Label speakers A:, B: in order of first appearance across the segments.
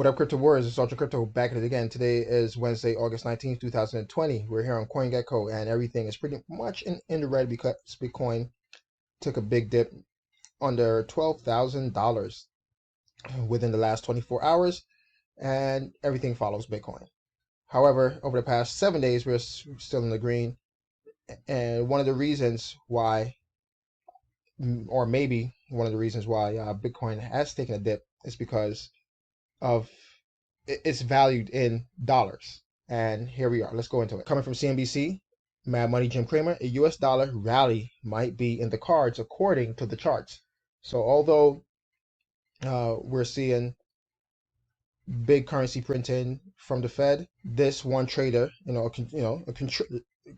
A: What up, Crypto Warriors? It's Ultra Crypto back at it again. Today is Wednesday, August 19th, 2020. We're here on CoinGecko, and everything is pretty much in the red because Bitcoin took a big dip under $12,000 within the last 24 hours, and everything follows Bitcoin. However, over the past 7 days, we're still in the green, and one of the reasons why, or maybe one of the reasons why Bitcoin has taken a dip is because of it's valued in dollars. And here we are. Let's go into it. Coming from CNBC, Mad Money Jim Cramer, a US dollar rally might be in the cards according to the charts. So although we're seeing big currency printing from the Fed, this one trader, a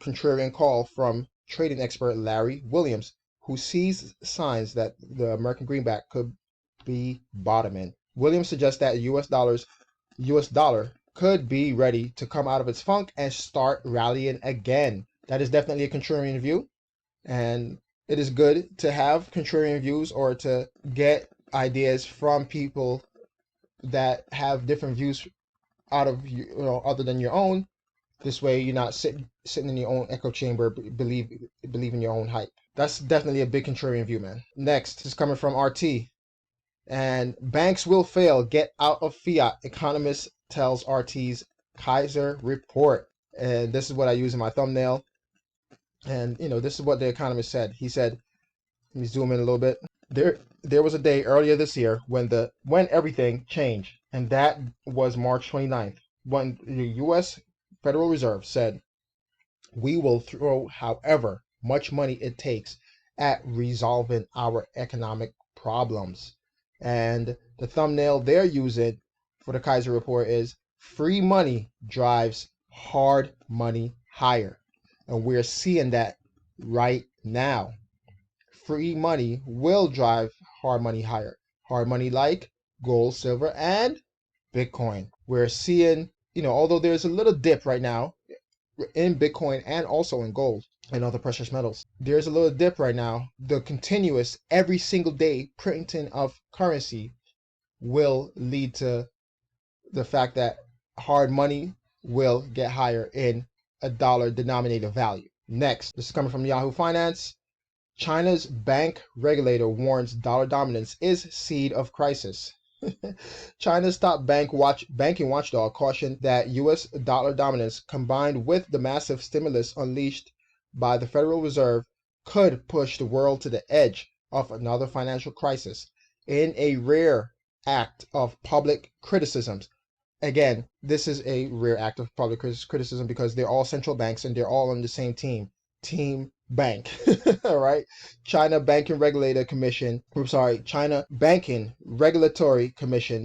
A: contrarian call from trading expert Larry Williams, who sees signs that the American greenback could be bottoming. Williams suggests that US dollar could be ready to come out of its funk and start rallying again. That is definitely a contrarian view, and it is good to have contrarian views or to get ideas from people that have different views out of other than your own. This way you're not sitting in your own echo chamber, believe in your own hype. That's definitely a big contrarian view, man. Next, this is coming from RT. And banks will fail. Get out of fiat. Economist tells RT's Kaiser report. And this is what I use in my thumbnail. And this is what the economist said. He said, let me zoom in a little bit. There was a day earlier this year when everything changed, and that was March 29th, when the U.S. Federal Reserve said, we will throw however much money it takes at resolving our economic problems. And the thumbnail they're using for the Kaiser report is free money drives hard money higher. And we're seeing that right now. Free money will drive hard money higher. Hard money like gold, silver, and Bitcoin. We're seeing, although there's a little dip right now in Bitcoin and also in gold and other precious metals, there's a little dip right now. The continuous every single day printing of currency will lead to the fact that hard money will get higher in a dollar denominated value. Next, this is coming from Yahoo Finance. China's bank regulator warns dollar dominance is seed of crisis. China's top banking watchdog cautioned that U.S. dollar dominance, combined with the massive stimulus unleashed by the Federal Reserve, could push the world to the edge of another financial crisis. In a rare act of public criticisms, again, this is a rare act of public criticism because they're all central banks and they're all on the same team bank. All right. China Banking Regulatory Commission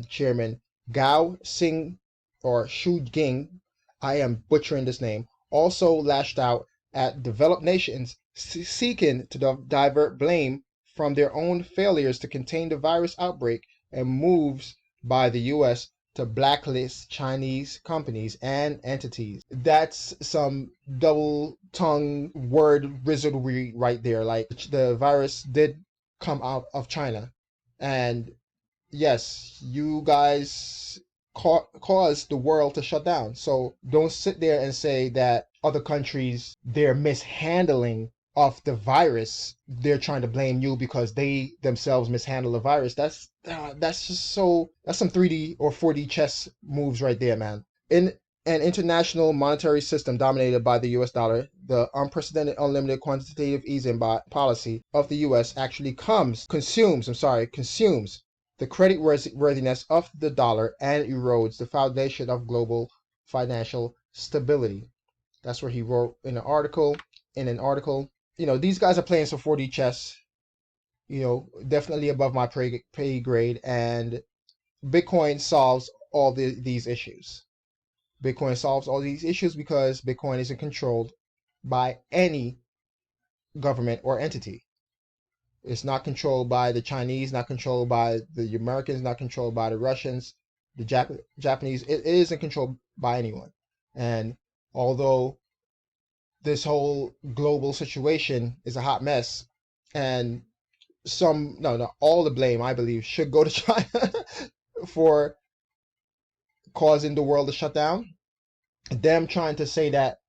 A: Chairman Gao Xing or Shu Ging, I am butchering this name, also lashed out at developed nations seeking to divert blame from their own failures to contain the virus outbreak and moves by the US to blacklist Chinese companies and entities. That's some double-tongue word wizardry right there. Like, the virus did come out of China, and yes, you guys caused the world to shut down. So don't sit there and say that other countries, they're mishandling of the virus, they're trying to blame you because they themselves mishandle the virus. That's some 3D or 4D chess moves right there, man. In an international monetary system dominated by the US dollar, the unprecedented unlimited quantitative easing policy of the US actually consumes the credit worthiness of the dollar and erodes the foundation of global financial stability. That's what he wrote in an article. These guys are playing some 4D chess, definitely above my pay grade, and Bitcoin solves all these issues. Bitcoin solves all these issues because Bitcoin isn't controlled by any government or entity. It's not controlled by the Chinese, not controlled by the Americans, not controlled by the Russians, the Japanese. It isn't controlled by anyone. And although this whole global situation is a hot mess, and all the blame, I believe, should go to China for causing the world to shut down. Them trying to say that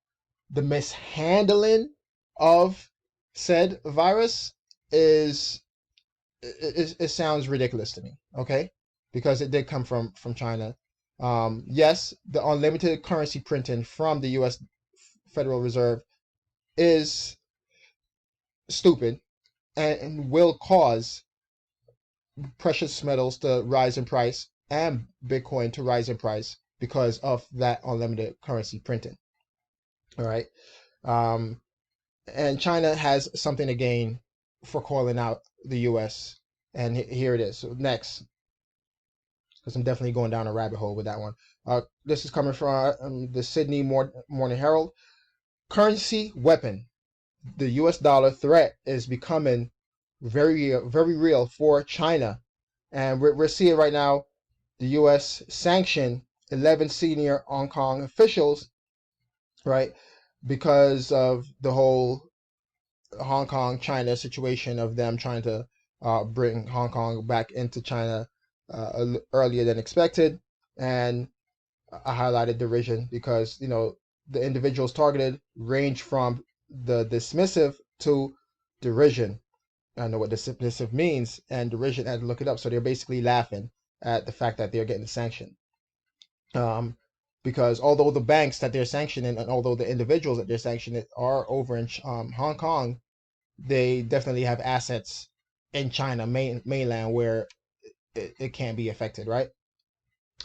A: the mishandling of said virus is it sounds ridiculous to me, okay? Because it did come from China. Yes, the unlimited currency printing from the U.S. Federal Reserve is stupid and will cause precious metals to rise in price and Bitcoin to rise in price because of that unlimited currency printing. All right. Um, and China has something to gain for calling out the U.S. And here it is. So next, because I'm definitely going down a rabbit hole with that one. This is coming from the Sydney Morning Herald. Currency weapon. The U.S. dollar threat is becoming very real for China. And we're seeing right now the U.S. sanction 11 senior Hong Kong officials, right, because of the whole Hong Kong China situation of them trying to bring Hong Kong back into China earlier than expected. And I highlighted derision because, you know, the individuals targeted range from the dismissive to derision. I know what dismissive means, and derision, I had to look it up. So they're basically laughing at the fact that they're getting sanctioned. Because although the banks that they're sanctioning and although the individuals that they're sanctioning are over in Hong Kong, they definitely have assets in China mainland where it can't be affected, right?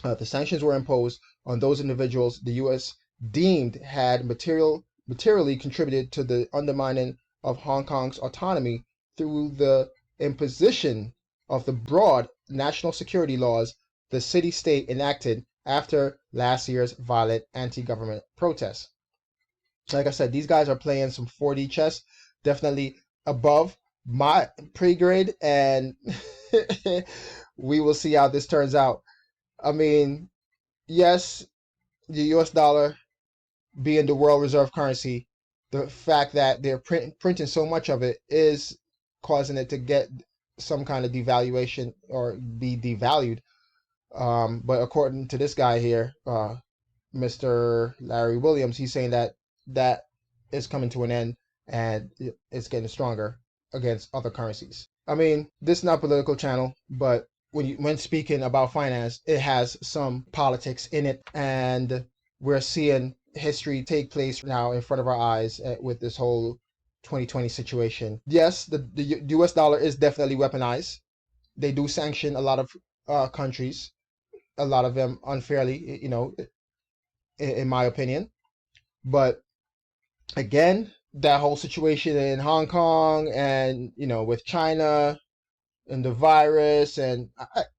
A: The sanctions were imposed on those individuals the U.S. deemed had materially contributed to the undermining of Hong Kong's autonomy through the imposition of the broad national security laws the city-state enacted after last year's violent anti-government protests. Like I said, these guys are playing some 4D chess, definitely above my pre-grade, and we will see how this turns out. I mean, yes, the US dollar being the world reserve currency, the fact that they're printing so much of it is causing it to get some kind of devaluation or be devalued. But according to this guy here, Mr. Larry Williams, he's saying that that is coming to an end and it's getting stronger against other currencies. I mean, this is not a political channel, but when speaking about finance, it has some politics in it, and we're seeing history take place now in front of our eyes with this whole 2020 situation. Yes, the US dollar is definitely weaponized. They do sanction a lot of countries, a lot of them unfairly, you know, in my opinion. But again, that whole situation in Hong Kong and, you know, with China and the virus, and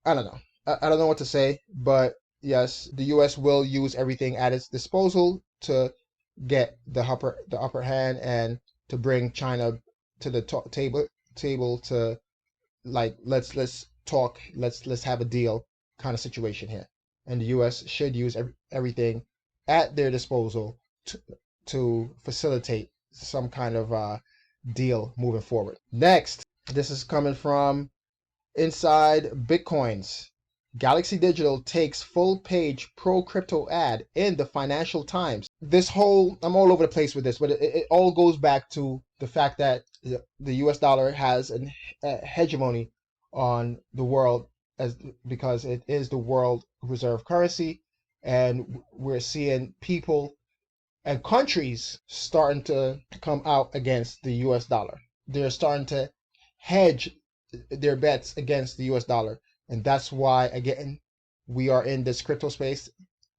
A: I don't know. I don't know what to say, but yes, the U.S. will use everything at its disposal to get the upper hand and to bring China to the table to, like, let's talk, let's have a deal kind of situation here. And the U.S. should use everything at their disposal to facilitate some kind of deal moving forward. Next, this is coming from Inside Bitcoins. Galaxy Digital takes full page pro crypto ad in the Financial Times. This whole, I'm all over the place with this, but it all goes back to the fact that the US dollar has a hegemony on the world because it is the world reserve currency, and we're seeing people and countries starting to come out against the US dollar. They're starting to hedge their bets against the US dollar. And that's why, again, we are in this crypto space.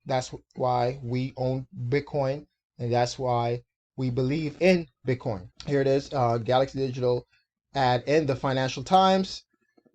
A: That's why we own Bitcoin. And that's why we believe in Bitcoin. Here it is, Galaxy Digital ad in the Financial Times.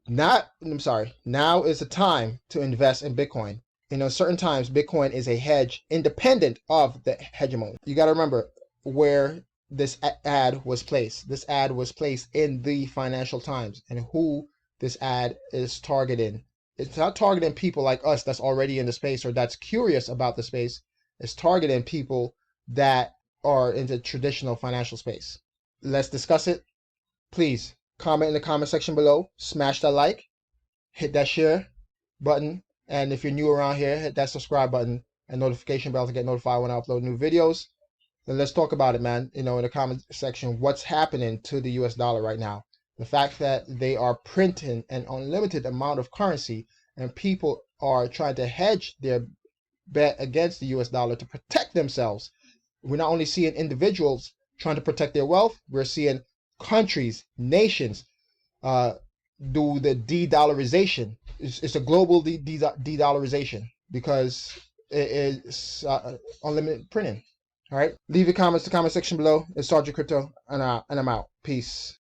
A: Now is the time to invest in Bitcoin. In uncertain times, Bitcoin is a hedge independent of the hegemony. You got to remember where this ad was placed. This ad was placed in the Financial Times, and who this ad is targeting. It's not targeting people like us that's already in the space or that's curious about the space. It's targeting people that are in the traditional financial space. Let's discuss it. Please comment in the comment section below. Smash that like. Hit that share button. And if you're new around here, hit that subscribe button and notification bell to get notified when I upload new videos. Then let's talk about it, man. In the comment section, what's happening to the US dollar right now? The fact that they are printing an unlimited amount of currency and people are trying to hedge their bet against the US dollar to protect themselves. We're not only seeing individuals trying to protect their wealth, we're seeing countries, nations do the de-dollarization. It's a global de-dollarization because it is unlimited printing. All right, leave your comments in the comment section below. It's Sergeant Crypto, and I'm out. Peace.